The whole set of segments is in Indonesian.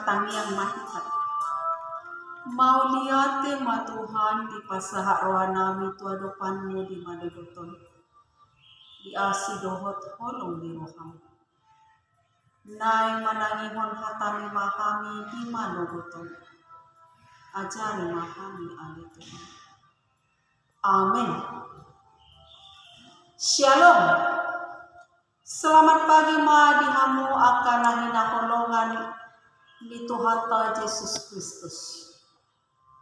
katangiang mahikat. Mau liate ma Tuhan di pasaha rohanami tu adopanmu di madodoton. Di asi dohot holong di roham. Nai manangihon hatami mahami di madodoton. Ajari mahami ali Tuhan. Amin. Shalom. Selamat pagi ma dihamu akan hinaholongan ni Tuhan ta Yesus Kristus.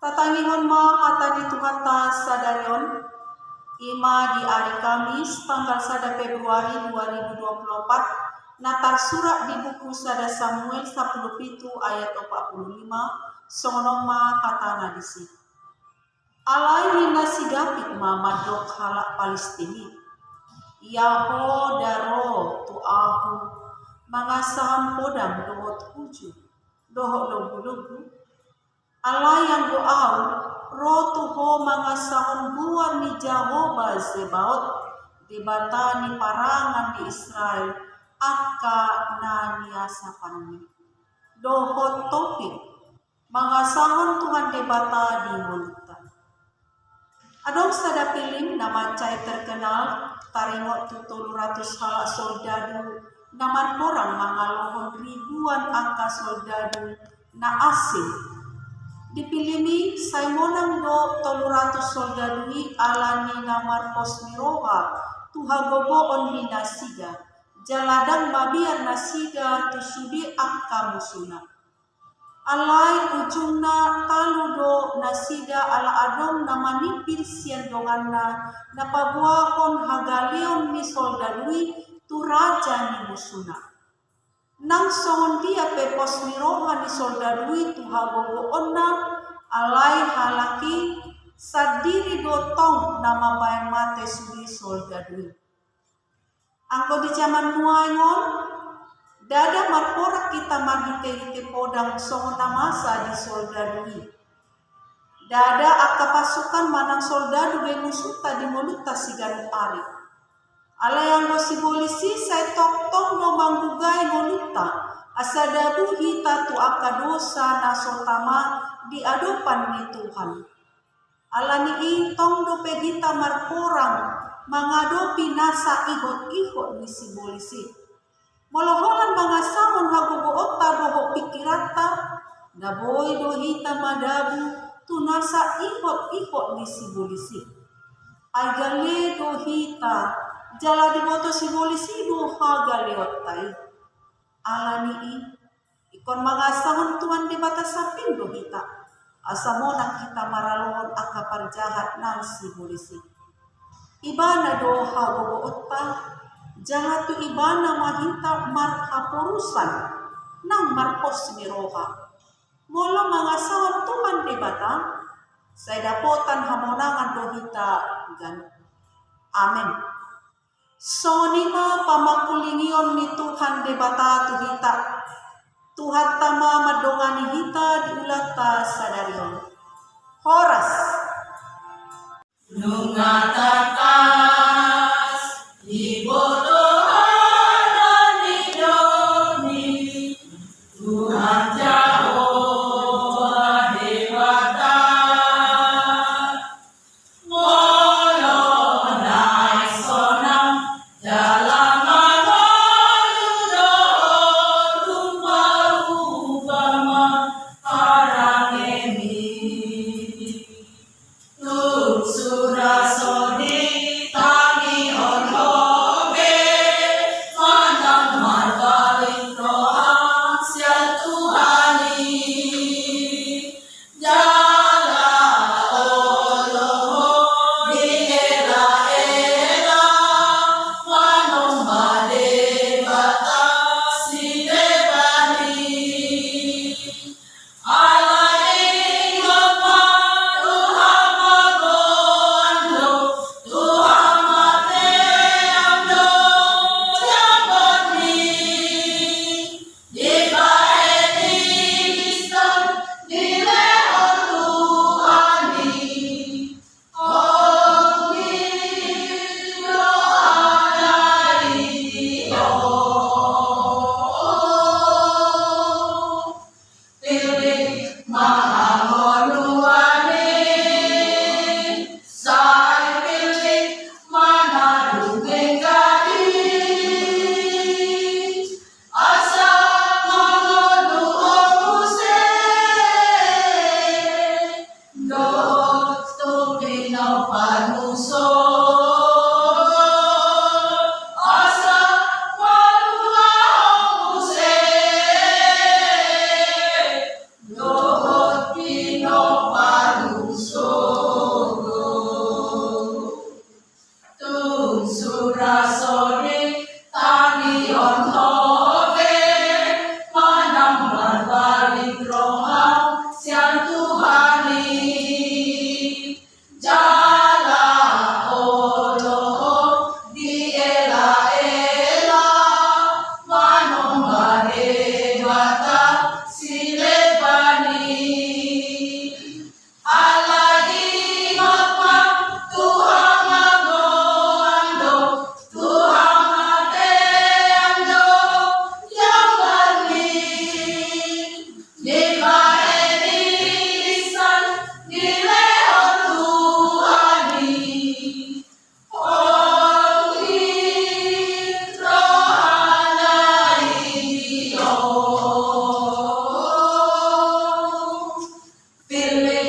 Tatangihon ma hata ni Tuhan ta sadarion ima di hari Kamis tanggal 1 Februari 2024 natar surat di buku Sada Samuel 17 ayat 45 sonoma katana disi. Alai hina sigapit ma madok halak Palestini. Yaho daro tu ahu mangasahan podam dohot huju dohot logu-logu. Alai yang doau ro tuho mangasahan buan ni Jehovah Zebaot di batani parangan di Israel akka naniasapanni. Dohot topik mangasahan Tuhan di bata di multa. Adong sada pilim nama cai terkenal taringot tu 300 halak soldadu namar porang mangalohon ribuan angka soldadu na asing. Dipilimi Simonang do 300 soldadui alani namar posmiroha tuhagobo on binasiga jaladang mabiar nasiga tusudi akka musuna. Alai ujungna taludo nasiga ala adong namanipir sian donganna napabuahon hagaleon ni soldadui tu raja ni musuna. Nang songon dia pe posmiroha ni soldadui tu hagogo onna alai halaki sadiri dotong nama bayan mate suri soldadui. Angko di zaman nuayon dada marporak kita magite-hite podang songon namasa di soldadui. Dada akka pasukan manang soldadu be musuta di moluta sigan pari. Ala yang go sibolisi saya tok-tok no manggugai moluta. Asadabu hita tu akka dosa na sotama di adopan ni Tuhan. Ala ni itong do pedita marporang mangadopi nasa ihot-ihot ni sibolisi. Moloholan mga samon hagogoota doho pikirata na boy do hita madabu tu nasa ihot-ihot ni sibolisi. Ay gale do hita jala di boto sibolisi do hagaleot tay. Alani ikon mga sahon tuan di batas sapin do hita. Asa mo na kita maralon akka parjahat ng sibolisi. Iba na do hagogoota jangan tu ibana mahita marhapurusan ng marpos ni roha. Mula mga sawan tuman di bata, sa dapotan hamonangan dohita gan. Amen. So nima pamakulingion ni Tuhan di bata tuhita. Tuhan tama madongani hita di ulata sadarion. Horas. Nungatatas iboto Mahangoluane sai pilik manadungeng kali asa mangodu opuse do tumino panuso asa manua opuse do tino panuso tun surasore tani ontobe manang balik rohang siang Tuhani jala olo di ela ela manong bare bata silebani alagi mapa Tuhan magoando Tuhan mateando yang bani di baedisan di leo Tuhani Ongi rohanai pilih